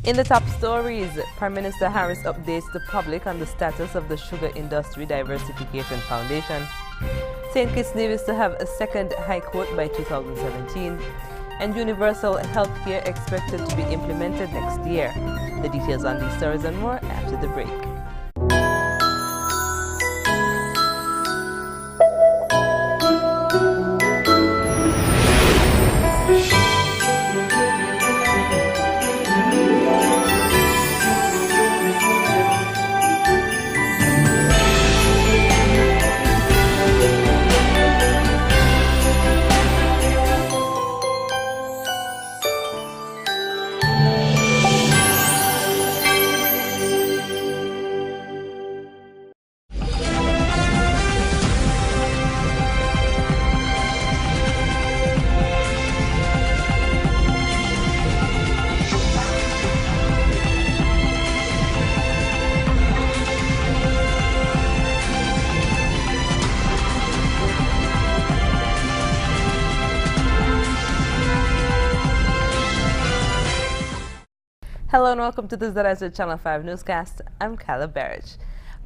In the top stories, Prime Minister Harris updates the public on the status of the Sugar Industry Diversification Foundation. St. Kitts needs to have a second High Court by 2017. And universal health care expected to be implemented next year. The details on these stories and more after the break. Hello and welcome to the ZSR Channel 5 newscast. I'm Caleb Barrage.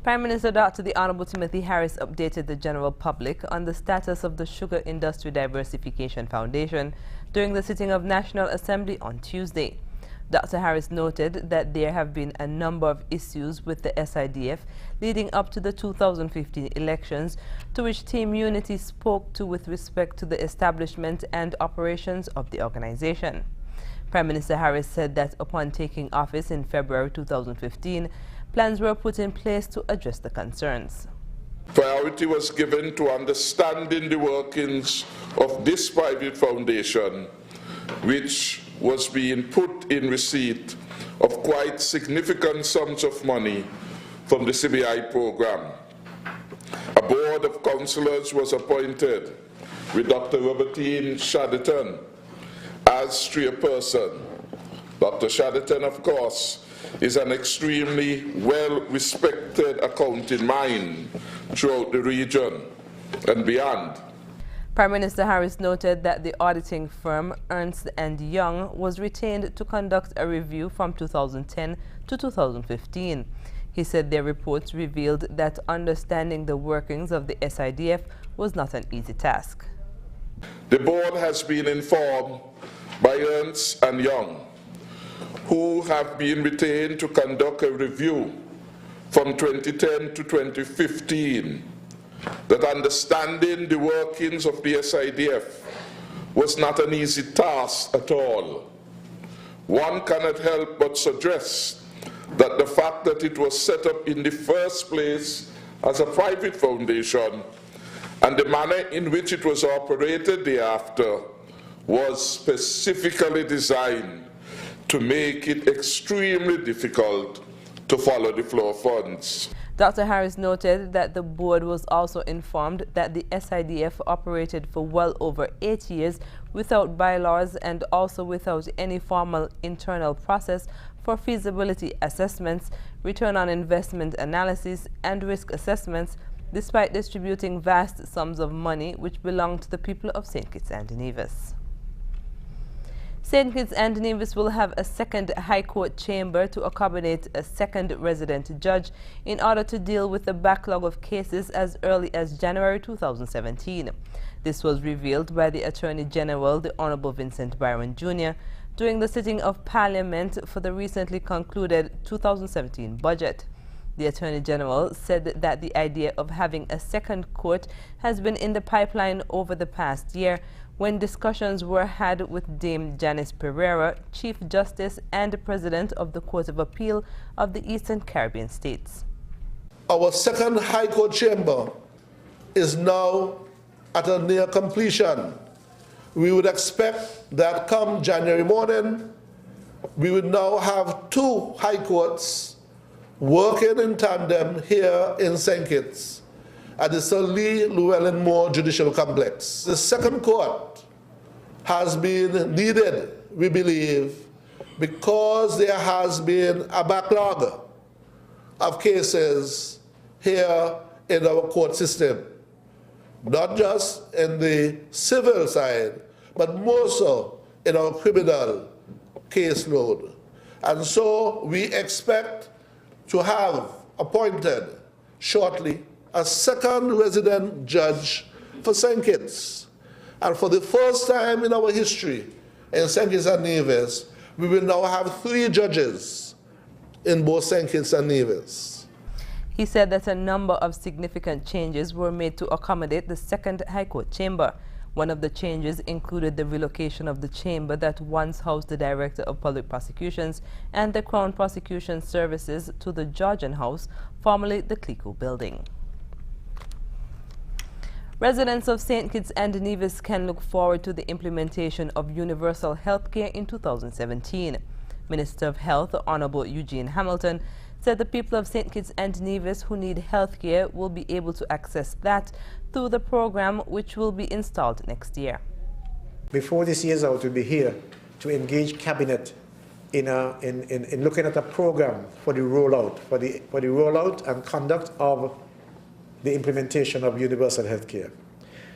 Prime Minister Dr. The Honorable Timothy Harris updated the general public on the status of the Sugar Industry Diversification Foundation during the sitting of National Assembly on Tuesday. Dr. Harris noted that there have been a number of issues with the SIDF leading up to the 2015 elections, to which Team Unity spoke to with respect to the establishment and operations of the organization. Prime Minister Harris said that upon taking office in February 2015, plans were put in place to address the concerns. Priority was given to understanding the workings of this private foundation, which was being put in receipt of quite significant sums of money from the CBI program. A board of councillors was appointed with Dr. Robertine Shadderton as chairperson. Dr. Shadderton, of course, is an extremely well-respected accounting mind throughout the region and beyond. Prime Minister Harris noted that the auditing firm Ernst & Young was retained to conduct a review from 2010 to 2015. He said their reports revealed that understanding the workings of the SIDF was not an easy task. The board has been informed by Ernst & Young, who have been retained to conduct a review from 2010 to 2015, that understanding the workings of the SIDF was not an easy task at all. One cannot help but suggest that the fact that it was set up in the first place as a private foundation and the manner in which it was operated thereafter was specifically designed to make it extremely difficult to follow the flow of funds. Dr. Harris noted that the board was also informed that the SIDF operated for well over 8 years without bylaws and also without any formal internal process for feasibility assessments, return on investment analysis, and risk assessments, despite distributing vast sums of money which belonged to the people of St. Kitts and Nevis. St. Kitts and Nevis will have a second High Court chamber to accommodate a second resident judge in order to deal with the backlog of cases as early as January 2017. This was revealed by the Attorney General, the Honorable Vincent Byron Jr., during the sitting of Parliament for the recently concluded 2017 budget. The Attorney General said that the idea of having a second court has been in the pipeline over the past year, when discussions were had with Dame Janice Pereira, Chief Justice and President of the Court of Appeal of the Eastern Caribbean States. Our second High Court chamber is now at a near completion. We would expect that come January morning, we would now have two High Courts working in tandem here in St. Kitts at the Sir Lee Llewellyn Moore Judicial Complex. The second court has been needed, we believe, because there has been a backlog of cases here in our court system, not just in the civil side, but more so in our criminal caseload. And so we expect to have appointed shortly a second resident judge for St. Kitts. And for the first time in our history in St. Kitts and Nevis, we will now have 3 judges in both St. Kitts and Nevis. He said that a number of significant changes were made to accommodate the second High Court chamber. One of the changes included the relocation of the chamber that once housed the Director of Public Prosecutions and the Crown Prosecution Services to the Georgian House, formerly the Clico building. Residents of St. Kitts and Nevis can look forward to the implementation of universal health care in 2017. Minister of Health, Honorable Eugene Hamilton, said the people of St. Kitts and Nevis who need health care will be able to access that through the program, which will be installed next year. Before this year's out, we'll be here to engage Cabinet in looking at a program for the rollout and conduct of the implementation of universal health care.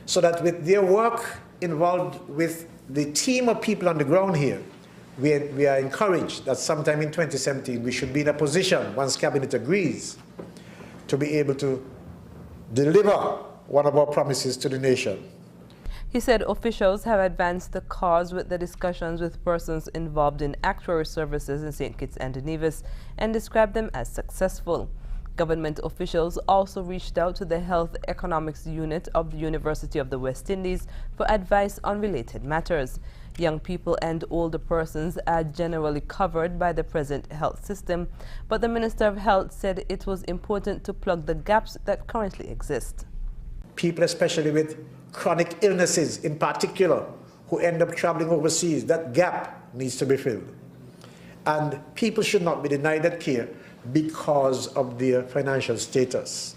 So that with their work involved with the team of people on the ground here, we are encouraged that sometime in 2017 we should be in a position, once Cabinet agrees, to be able to deliver one of our promises to the nation. He said officials have advanced the cause with the discussions with persons involved in actuary services in St. Kitts and Nevis and described them as successful. Government officials also reached out to the Health Economics Unit of the University of the West Indies for advice on related matters. Young people and older persons are generally covered by the present health system, but the Minister of Health said it was important to plug the gaps that currently exist. People, especially with chronic illnesses in particular, who end up traveling overseas, that gap needs to be filled. And people should not be denied that care because of their financial status.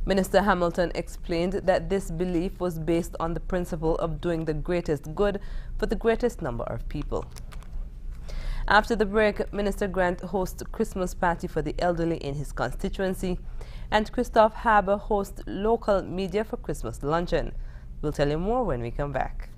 Minister Hamilton explained that this belief was based on the principle of doing the greatest good for the greatest number of people. After the break, Minister Grant hosts a Christmas party for the elderly in his constituency, and Christophe Haber hosts local media for Christmas luncheon. We'll tell you more when we come back.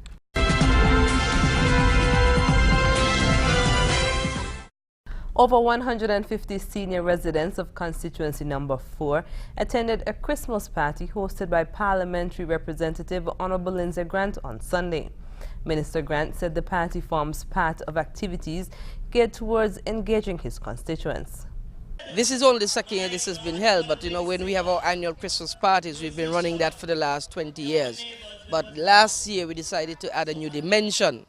Over 150 senior residents of constituency number 4 attended a Christmas party hosted by Parliamentary Representative Honorable Lindsay Grant on Sunday. Minister Grant said the party forms part of activities geared towards engaging his constituents. This is only the second year this has been held, but when we have our annual Christmas parties, we've been running that for the last 20 years. But last year we decided to add a new dimension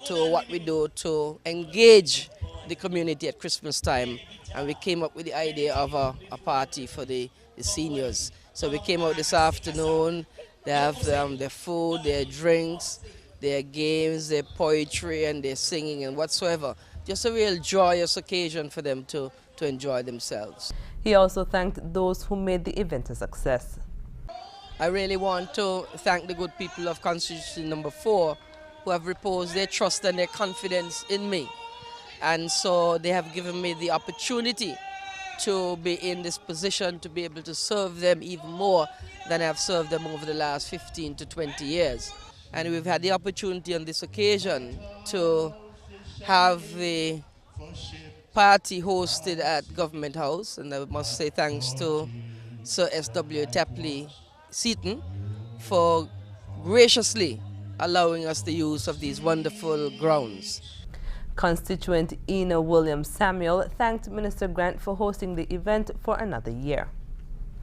to what we do to engage the community at Christmas time, and we came up with the idea of a party for the seniors. So we came out this afternoon. They have their food, their drinks, their games, their poetry, and their singing and whatsoever. Just a real joyous occasion for them to enjoy themselves. He also thanked those who made the event a success. I really want to thank the good people of constituency number 4 who have reposed their trust and their confidence in me. And so they have given me the opportunity to be in this position to be able to serve them even more than I've served them over the last 15 to 20 years. And we've had the opportunity on this occasion to have the party hosted at Government House, and I must say thanks to Sir S.W. Tapley Seaton for graciously allowing us the use of these wonderful grounds. Constituent Ina Williams Samuel thanked Minister Grant for hosting the event for another year.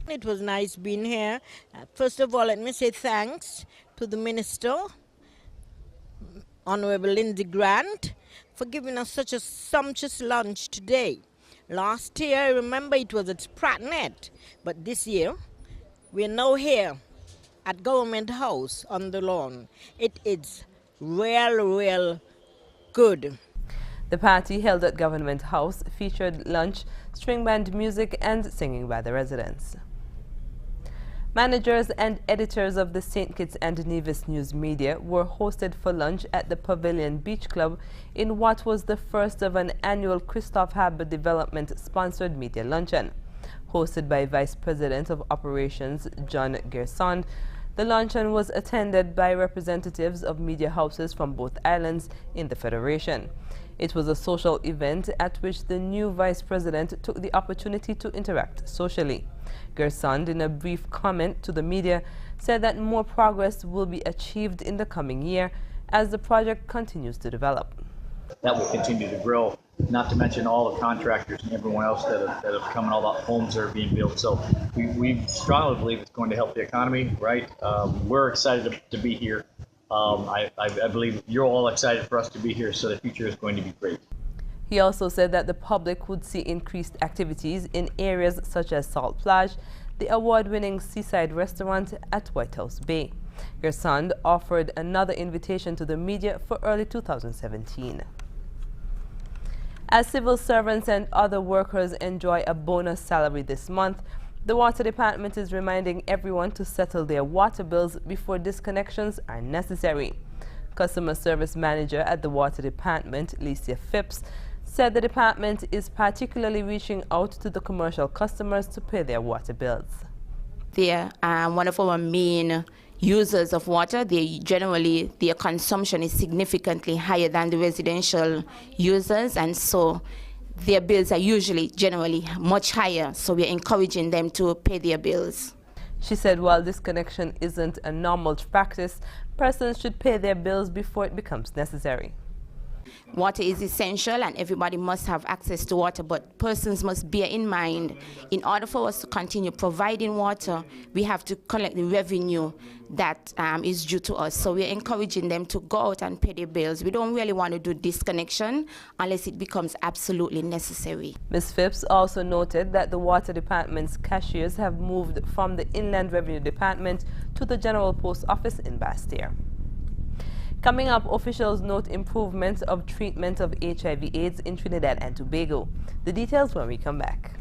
It was nice being here. First of all, let me say thanks to the Minister, Honorable Lindsay Grant, for giving us such a sumptuous lunch today. Last year, I remember it was at Prattnet, but this year, we're now here at Government House on the lawn. It is real good. The party held at Government House featured lunch, string band music, and singing by the residents. Managers and editors of the St. Kitts and Nevis News Media were hosted for lunch at the Pavilion Beach Club in what was the first of an annual Christophe Haber Development-sponsored media luncheon. Hosted by Vice President of Operations John Gerson, the luncheon was attended by representatives of media houses from both islands in the Federation. It was a social event at which the new vice president took the opportunity to interact socially. Gersand, in a brief comment to the media, said that more progress will be achieved in the coming year as the project continues to develop. That will continue to grow, not to mention all the contractors and everyone else that have come and all the homes that are being built. So we strongly believe it's going to help the economy, right? We're excited to be here. I believe you're all excited for us to be here, so the future is going to be great. He also said that the public would see increased activities in areas such as Salt Plage, the award-winning seaside restaurant at White House Bay. Gersand offered another invitation to the media for early 2017. As civil servants and other workers enjoy a bonus salary this month, the Water Department is reminding everyone to settle their water bills before disconnections are necessary. Customer Service Manager at the Water Department, Licia Phipps, said the department is particularly reaching out to the commercial customers to pay their water bills. They are one of our main users of water. Their consumption is significantly higher than the residential users, and so their bills are generally much higher, so we're encouraging them to pay their bills. She said while disconnection isn't a normal practice, persons should pay their bills before it becomes necessary. Water is essential and everybody must have access to water, but persons must bear in mind, in order for us to continue providing water, we have to collect the revenue that is due to us. So we're encouraging them to go out and pay their bills. We don't really want to do disconnection unless it becomes absolutely necessary. Ms. Phipps also noted that the Water Department's cashiers have moved from the Inland Revenue Department to the General Post Office in Bastyr. Coming up, officials note improvement of treatment of HIV/AIDS in Trinidad and Tobago. The details when we come back.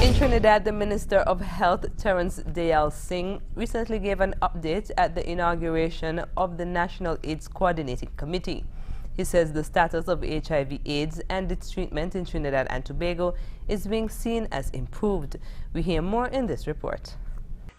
In Trinidad, the Minister of Health, Terence Dayal Singh, recently gave an update at the inauguration of the National AIDS Coordinating Committee. He says the status of HIV/AIDS and its treatment in Trinidad and Tobago is being seen as improved. We hear more in this report.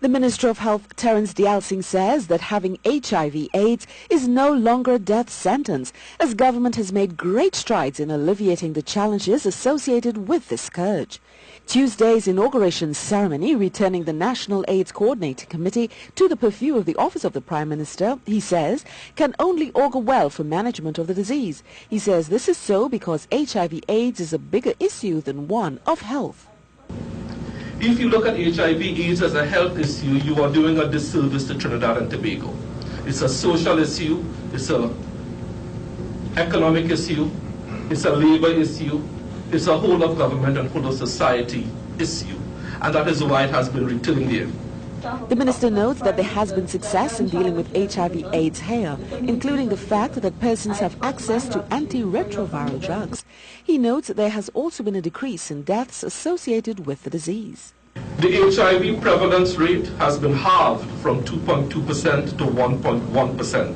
The Minister of Health, Terence Dayal Singh, says that having HIV/AIDS is no longer a death sentence, as government has made great strides in alleviating the challenges associated with this scourge. Tuesday's inauguration ceremony, returning the National AIDS Coordinating Committee to the purview of the Office of the Prime Minister, he says, can only augur well for management of the disease. He says this is so because HIV/AIDS is a bigger issue than one of health. If you look at HIV/AIDS as a health issue, you are doing a disservice to Trinidad and Tobago. It's a social issue, it's an economic issue, it's a labor issue, it's a whole of government and whole of society issue, and that is why it has been returned there. The minister notes that there has been success in dealing with HIV/AIDS here, including the fact that persons have access to antiretroviral drugs. He notes that there has also been a decrease in deaths associated with the disease. The HIV prevalence rate has been halved from 2.2% to 1.1%,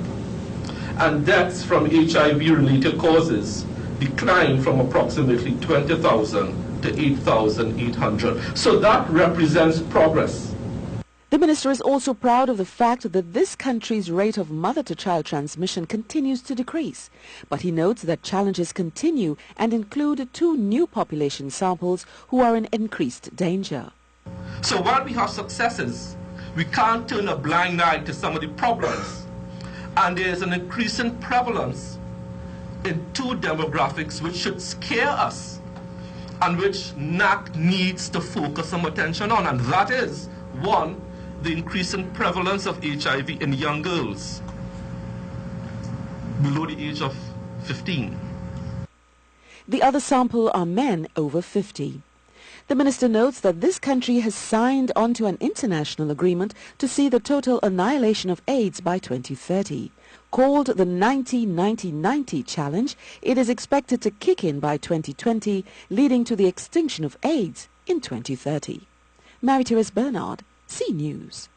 and deaths from HIV-related causes declined from approximately 20,000 to 8,800. So that represents progress. The minister is also proud of the fact that this country's rate of mother-to-child transmission continues to decrease. But he notes that challenges continue and include 2 new population samples who are in increased danger. So while we have successes, we can't turn a blind eye to some of the problems. And there's an increasing prevalence in 2 demographics which should scare us and which NAC needs to focus some attention on. And that is, 1, the increasing prevalence of HIV in young girls below the age of 15. The other sample are men over 50. The minister notes that this country has signed onto an international agreement to see the total annihilation of AIDS by 2030. Called the 90-90-90 Challenge, it is expected to kick in by 2020, leading to the extinction of AIDS in 2030. Mary-Therese Bernard, C News.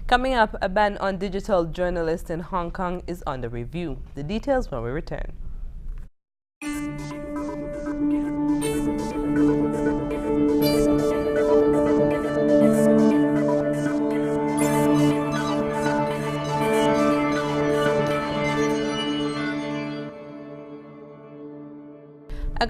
Coming up, a ban on digital journalists in Hong Kong is under review. The details when we return.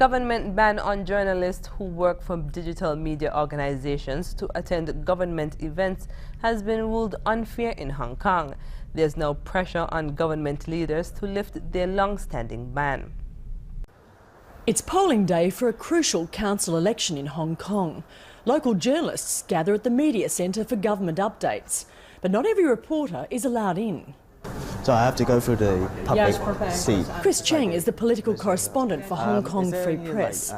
government ban on journalists who work for digital media organizations to attend government events has been ruled unfair in Hong Kong. There's now pressure on government leaders to lift their long-standing ban. It's polling day for a crucial council election in Hong Kong. Local journalists gather at the media centre for government updates, but not every reporter is allowed in. So I have to go through the public seat. Chris Cheng is the political correspondent for Hong Kong Free Press.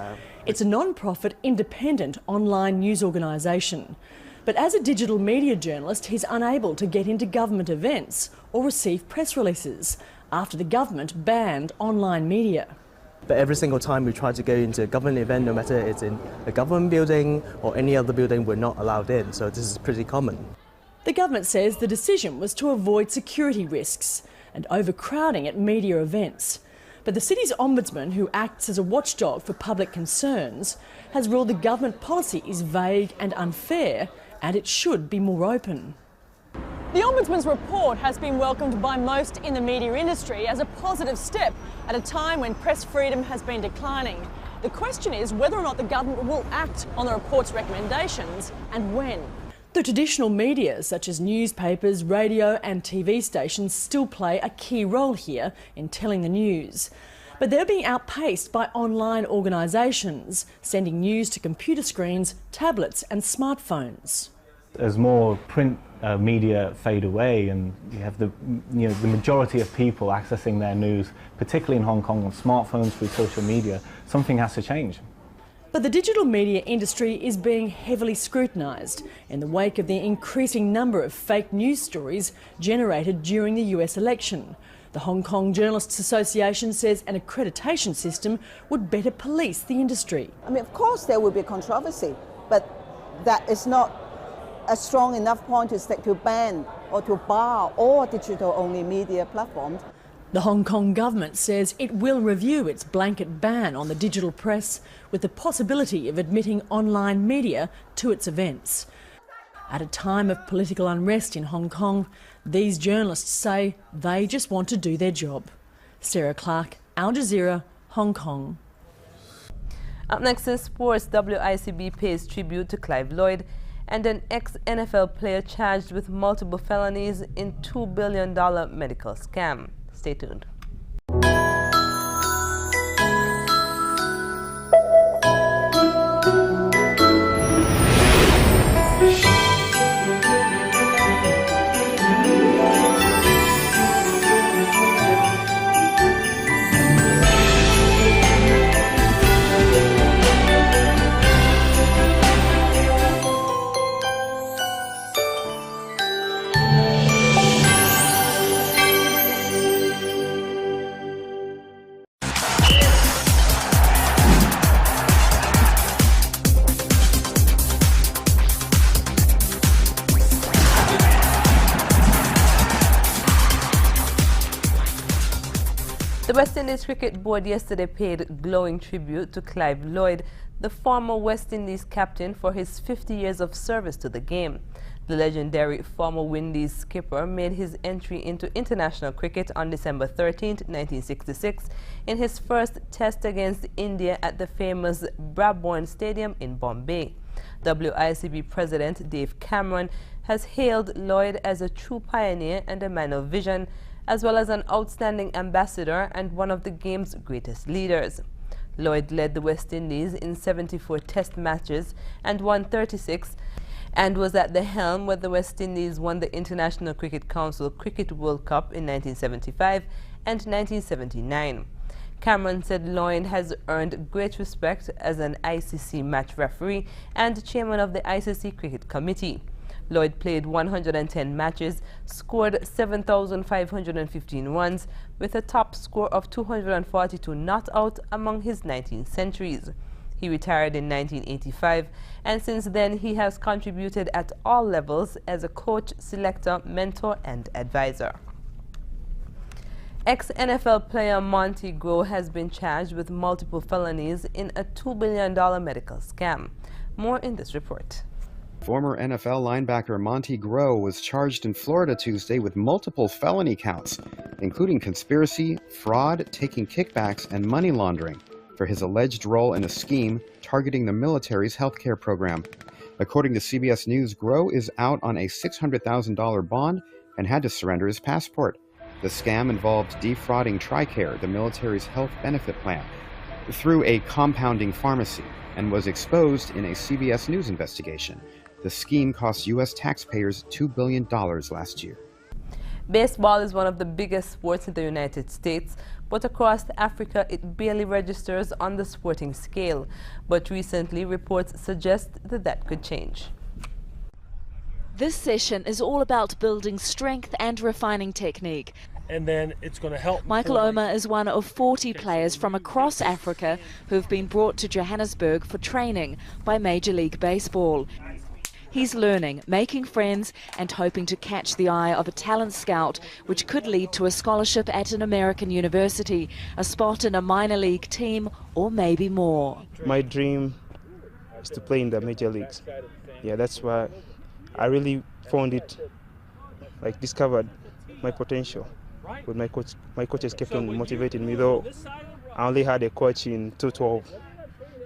It's a non-profit, independent online news organisation. But as a digital media journalist, he's unable to get into government events or receive press releases after the government banned online media. But every single time we try to go into a government event, no matter it's in a government building or any other building, we're not allowed in. So this is pretty common. The government says the decision was to avoid security risks and overcrowding at media events. But the city's ombudsman, who acts as a watchdog for public concerns, has ruled the government policy is vague and unfair and it should be more open. The Ombudsman's report has been welcomed by most in the media industry as a positive step at a time when press freedom has been declining. The question is whether or not the government will act on the report's recommendations and when. The traditional media, such as newspapers, radio and TV stations, still play a key role here in telling the news. But they're being outpaced by online organisations, sending news to computer screens, tablets and smartphones. As more print media fade away and you have the majority of people accessing their news, particularly in Hong Kong, on smartphones through social media, something has to change. But the digital media industry is being heavily scrutinised in the wake of the increasing number of fake news stories generated during the US election. The Hong Kong Journalists Association says an accreditation system would better police the industry. I mean, of course there will be controversy, but that is not a strong enough point to ban or to bar all digital-only media platforms. The Hong Kong government says it will review its blanket ban on the digital press with the possibility of admitting online media to its events. At a time of political unrest in Hong Kong, these journalists say they just want to do their job. Sarah Clark, Al Jazeera, Hong Kong. Up next in sports, WICB pays tribute to Clive Lloyd and an ex-NFL player charged with multiple felonies in $2 billion medical scam. Stay tuned. The West Indies Cricket Board yesterday paid glowing tribute to Clive Lloyd, the former West Indies captain, for his 50 years of service to the game. The legendary former Windies skipper made his entry into international cricket on December 13, 1966, in his first test against India at the famous Brabourne Stadium in Bombay. WICB President Dave Cameron has hailed Lloyd as a true pioneer and a man of vision, as well as an outstanding ambassador and one of the game's greatest leaders. Lloyd led the West Indies in 74 test matches and won 36, and was at the helm when the West Indies won the International Cricket Council Cricket World Cup in 1975 and 1979. Cameron said Lloyd has earned great respect as an ICC match referee and chairman of the ICC Cricket Committee. Lloyd played 110 matches, scored 7,515 runs, with a top score of 242 not out among his 19 centuries. He retired in 1985, and since then he has contributed at all levels as a coach, selector, mentor, and advisor. Ex-NFL player Monty Groh has been charged with multiple felonies in a $2 billion medical scam. More in this report. Former NFL linebacker Monty Groh was charged in Florida Tuesday with multiple felony counts, including conspiracy, fraud, taking kickbacks, and money laundering. for his alleged role in a scheme targeting the military's healthcare program. According to CBS News, Grow is out on a $600,000 bond and had to surrender his passport. The scam involved defrauding TRICARE, the military's health benefit plan, through a compounding pharmacy and was exposed in a CBS News investigation. The scheme cost U.S. taxpayers $2 billion last year. Baseball is one of the biggest sports in the United States, but across Africa it barely registers on the sporting scale. But recently, reports suggest that that could change. This session is all about building strength and refining technique. And then it's going to help. Michael Omer is one of 40 players from across Africa who have been brought to Johannesburg for training by Major League Baseball. He's learning, making friends and hoping to catch the eye of a talent scout, which could lead to a scholarship at an American university, a spot in a minor league team, or maybe more. My dream is to play in the major leagues. Yeah, that's why I really found it, discovered my potential. With my coaches kept on motivating me, though I only had a coach in 2012.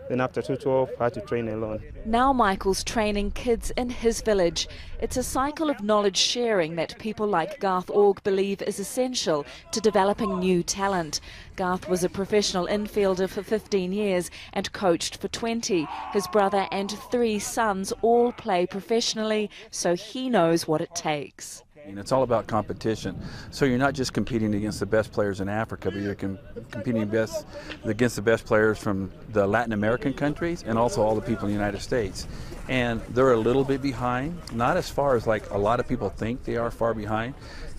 Then after 2012, I had to train alone. Now Michael's training kids in his village. It's a cycle of knowledge sharing that people like Garth Org believe is essential to developing new talent. Garth was a professional infielder for 15 years and coached for 20. His brother and 3 sons all play professionally, so he knows what it takes. It's all about competition. So you're not just competing against the best players in Africa, but you're competing against the best players from the Latin American countries and also all the people in the United States. And they're a little bit behind, not as far as a lot of people think they are far behind.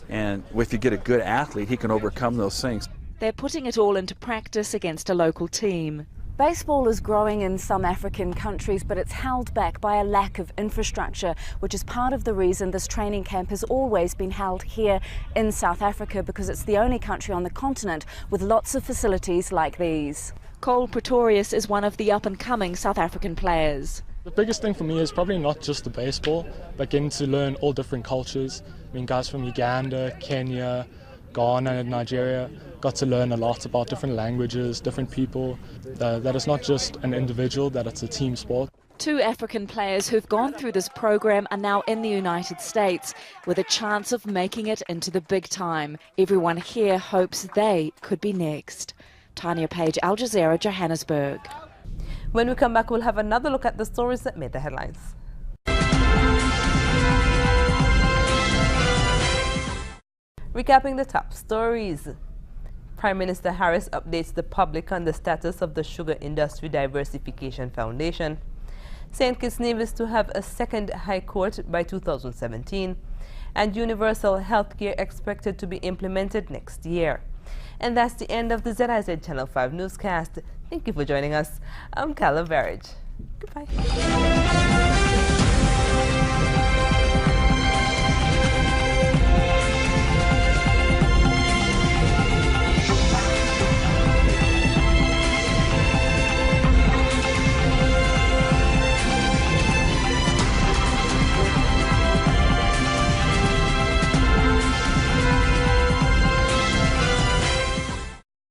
And if you get a good athlete, he can overcome those things. They're putting it all into practice against a local team. Baseball is growing in some African countries, but it's held back by a lack of infrastructure, which is part of the reason this training camp has always been held here in South Africa, because it's the only country on the continent with lots of facilities like these. Cole Pretorius is one of the up-and-coming South African players. The biggest thing for me is probably not just the baseball, but getting to learn all different cultures. I mean, guys from Uganda, Kenya, Ghana and Nigeria got to learn a lot about different languages, different people, that it's not just an individual, that it's a team sport. 2 African players who've gone through this program are now in the United States with a chance of making it into the big time. Everyone here hopes they could be next. Tanya Page, Al Jazeera, Johannesburg. When we come back, we'll have another look at the stories that made the headlines. Recapping the top stories. Prime Minister Harris updates the public on the status of the Sugar Industry Diversification Foundation. St. Kitts Nevis to have a second High Court by 2017. And universal health care expected to be implemented next year. And that's the end of the ZIZ Channel 5 newscast. Thank you for joining us. I'm Carla Verridge. Goodbye.